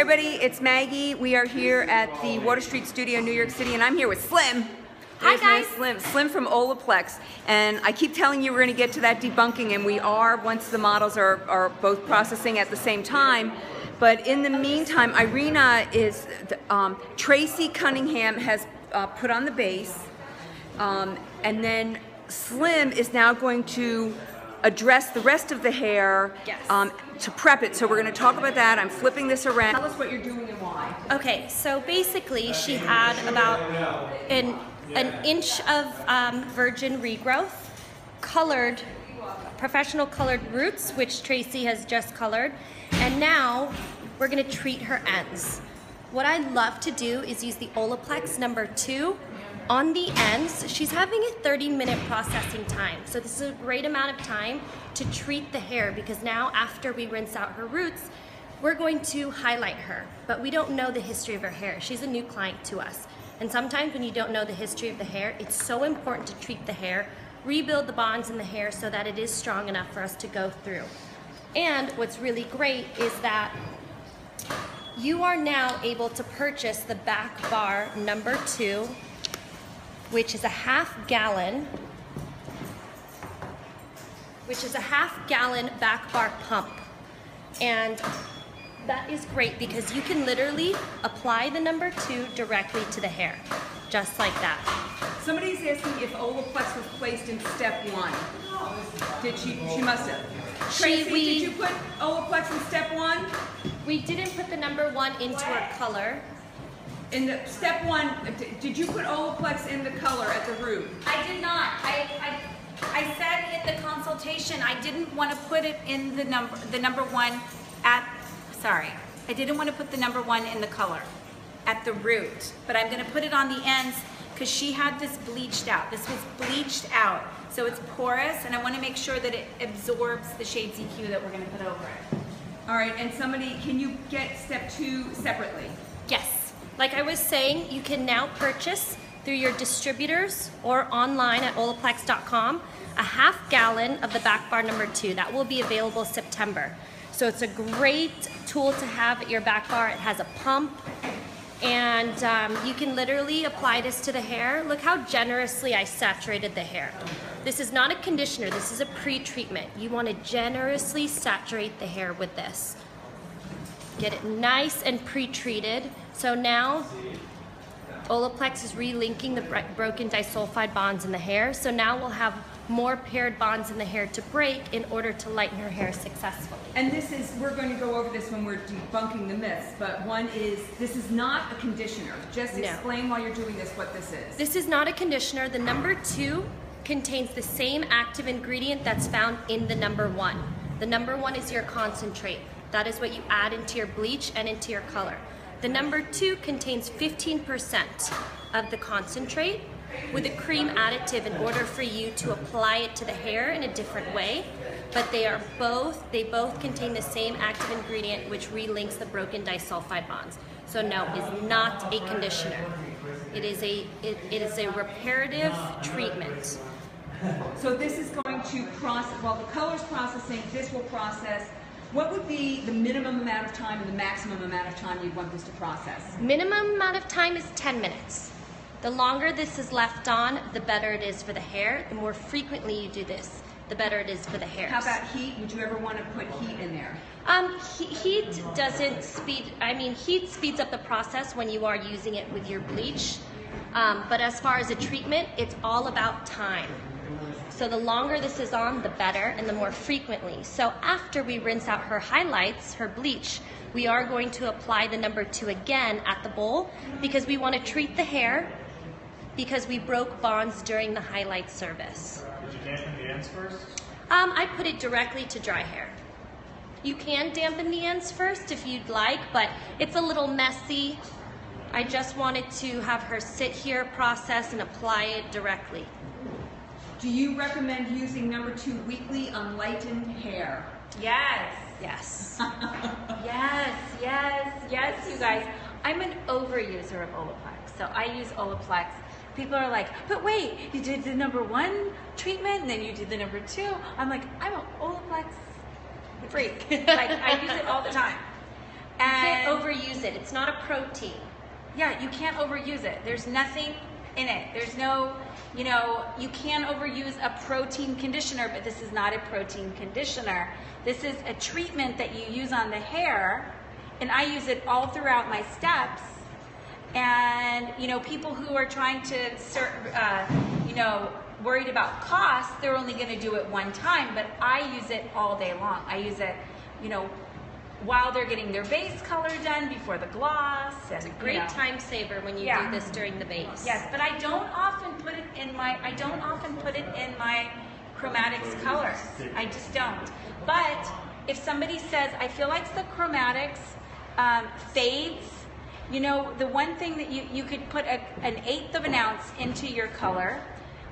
everybody, it's Maggie. We are here at the Water Street Studio in New York City, and I'm here with Slim. Hi guys. Slim from Olaplex. And I keep telling you we're going to get to that debunking, and we are once the models are both processing at the same time. But in the meantime, Irina is, Tracey Cunningham has put on the base, and then Slim is now going to address the rest of the hair. Yes. To prep it. So we're going to talk about that. I'm flipping this around. Tell us what you're doing and why. Okay, so basically she had about an inch of virgin regrowth, colored, professional colored roots, which Tracey has just colored, and now we're going to treat her ends. What I love to do is use the Olaplex No. 2 on the ends. She's having a 30-minute processing time, so this is a great amount of time to treat the hair, because now after we rinse out her roots, we're going to highlight her, but we don't know the history of her hair. She's a new client to us, and sometimes when you don't know the history of the hair, it's so important to treat the hair, rebuild the bonds in the hair so that it is strong enough for us to go through. And what's really great is that you are now able to purchase the back bar No. 2, which is a half-gallon back bar pump. And that is great because you can literally apply the No. 2 directly to the hair, just like that. Somebody's asking if Olaplex was placed in step 1. Did she? She must have. Tracey, did you put Olaplex in step 1? We didn't put the No. 1 into her color. In the step 1, did you put Olaplex in the color at the root? I did not. I said in the consultation I didn't want to put it in the number 1 at, sorry, I didn't want to put the No. 1 in the color at the root, but I'm going to put it on the ends because she had this bleached out. This was bleached out, so it's porous, and I want to make sure that it absorbs the shade CQ that we're going to put over it. All right, and somebody, can you get step 2 separately? Yes. Like I was saying, you can now purchase through your distributors or online at Olaplex.com a half-gallon of the back bar No. 2. That will be available September. So it's a great tool to have at your back bar. It has a pump, and you can literally apply this to the hair. Look how generously I saturated the hair. This is not a conditioner, this is a pre-treatment. You want to generously saturate the hair with this. Get it nice and pre-treated. So now Olaplex is relinking the broken disulfide bonds in the hair. So now we'll have more paired bonds in the hair to break in order to lighten her hair successfully. And this is, we're going to go over this when we're debunking the myths, but one is, this is not a conditioner. Just explain while you're doing this what this is. This is not a conditioner. The No. 2 contains the same active ingredient that's found in the No. 1. The No. 1 is your concentrate. That is what you add into your bleach and into your color. The No. 2 contains 15% of the concentrate with a cream additive in order for you to apply it to the hair in a different way. But they both contain the same active ingredient, which relinks the broken disulfide bonds. So no, it's not a conditioner. It is a reparative treatment. So this is going to process, while the color's processing, this will process. What would be the minimum amount of time and the maximum amount of time you'd want this to process? Minimum amount of time is 10 minutes. The longer this is left on, the better it is for the hair. The more frequently you do this, the better it is for the hair. How about heat? Would you ever want to put heat in there? Heat doesn't heat speeds up the process when you are using it with your bleach. But as far as a treatment, it's all about time. So the longer this is on, the better, and the more frequently. So after we rinse out her highlights, her bleach, we are going to apply the No. 2 again at the bowl because we want to treat the hair because we broke bonds during the highlight service. Did you dampen the ends first? I put it directly to dry hair. You can dampen the ends first if you'd like, but it's a little messy. I just wanted to have her sit here, process, and apply it directly. Do you recommend using No. 2 weekly on lightened hair? Yes. Yes. Yes, you guys. I'm an overuser of Olaplex, so I use Olaplex. People are like, but wait, you did the No. 1 treatment and then you did the No. 2. I'm like, I'm an Olaplex freak. Like, I use it all the time. And you can't overuse it. It's not a protein. Yeah, you can't overuse it. There's nothing in it. There's no, you know, you can overuse a protein conditioner, but this is not a protein conditioner. This is a treatment that you use on the hair, and I use it all throughout my steps. And, you know, people who are trying to, you know, worried about cost, they're only going to do it one time, but I use it all day long. I use it, you know, while they're getting their base color done, before the gloss. And, Great time saver when you do this during the base. Yes, but I don't often put it in my, chromatics colors. I just don't. But if somebody says, I feel like the chromatics fades, you know, the one thing that you could put an 1/8 of an ounce into your color,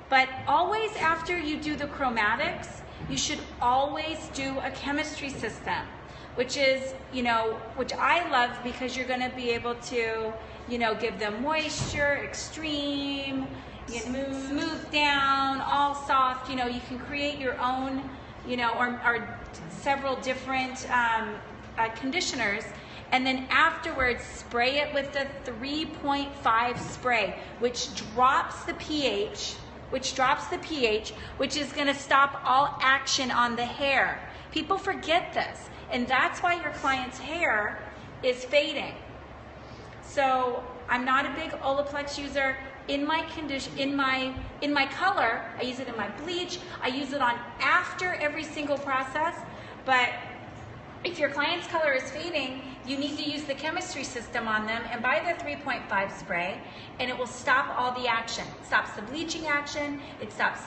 but always after you do the chromatics, you should always do a chemistry system, which is, you know, which I love because you're going to be able to, you know, give them moisture, extreme, smooth down, all soft. You know, you can create your own, you know, or several different conditioners. And then afterwards, spray it with the 3.5 spray, which drops the pH, which is going to stop all action on the hair. People forget this, and that's why your client's hair is fading. So I'm not a big Olaplex user. In my color, I use it in my bleach. I use it on after every single process, but if your client's color is fading, you need to use the chemistry system on them and buy the 3.5 spray, and it will stop all the action. It stops the bleaching action. It stops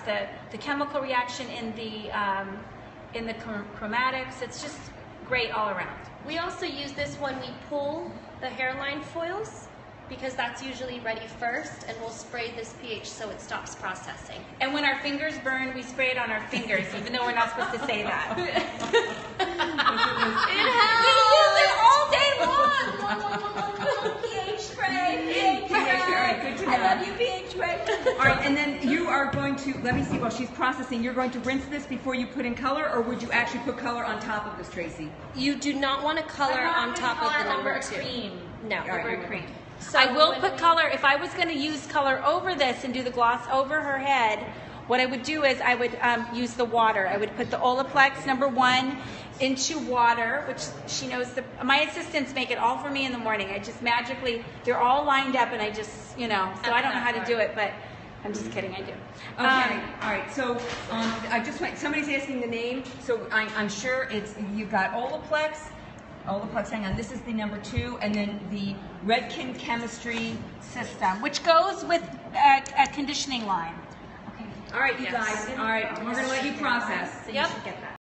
the chemical reaction in the chromatics. It's just great all around. We also use this when we pull the hairline foils, because that's usually ready first, and we'll spray this pH so it stops processing. And when our fingers burn, we spray it on our fingers, even though we're not supposed to say that. We use it all day long. pH spray, pH spray. All right, good to know. I love you, pH spray. All right, and then you are going to, let me see, while she's processing, you're going to rinse this before you put in color, or would you actually put color on top of this, Tracey? You do not want to color on top of the number 2. Cream. No. Over cream. So I will put color, if I was going to use color over this and do the gloss over her head, what I would do is I would use the water. I would put the Olaplex No. 1 into water, which she knows, my assistants make it all for me in the morning. I just magically, they're all lined up, and I just, you know, so I don't know how to do it, but I'm just kidding, I do. Okay, all right, so I just went, somebody's asking the name, so I'm sure it's, you've got Olaplex, hang on, this is the number 2, and then the Redken Chemistry System, which goes with a conditioning line. Okay. All right, you guys. All right, we're going to let you process. Yep.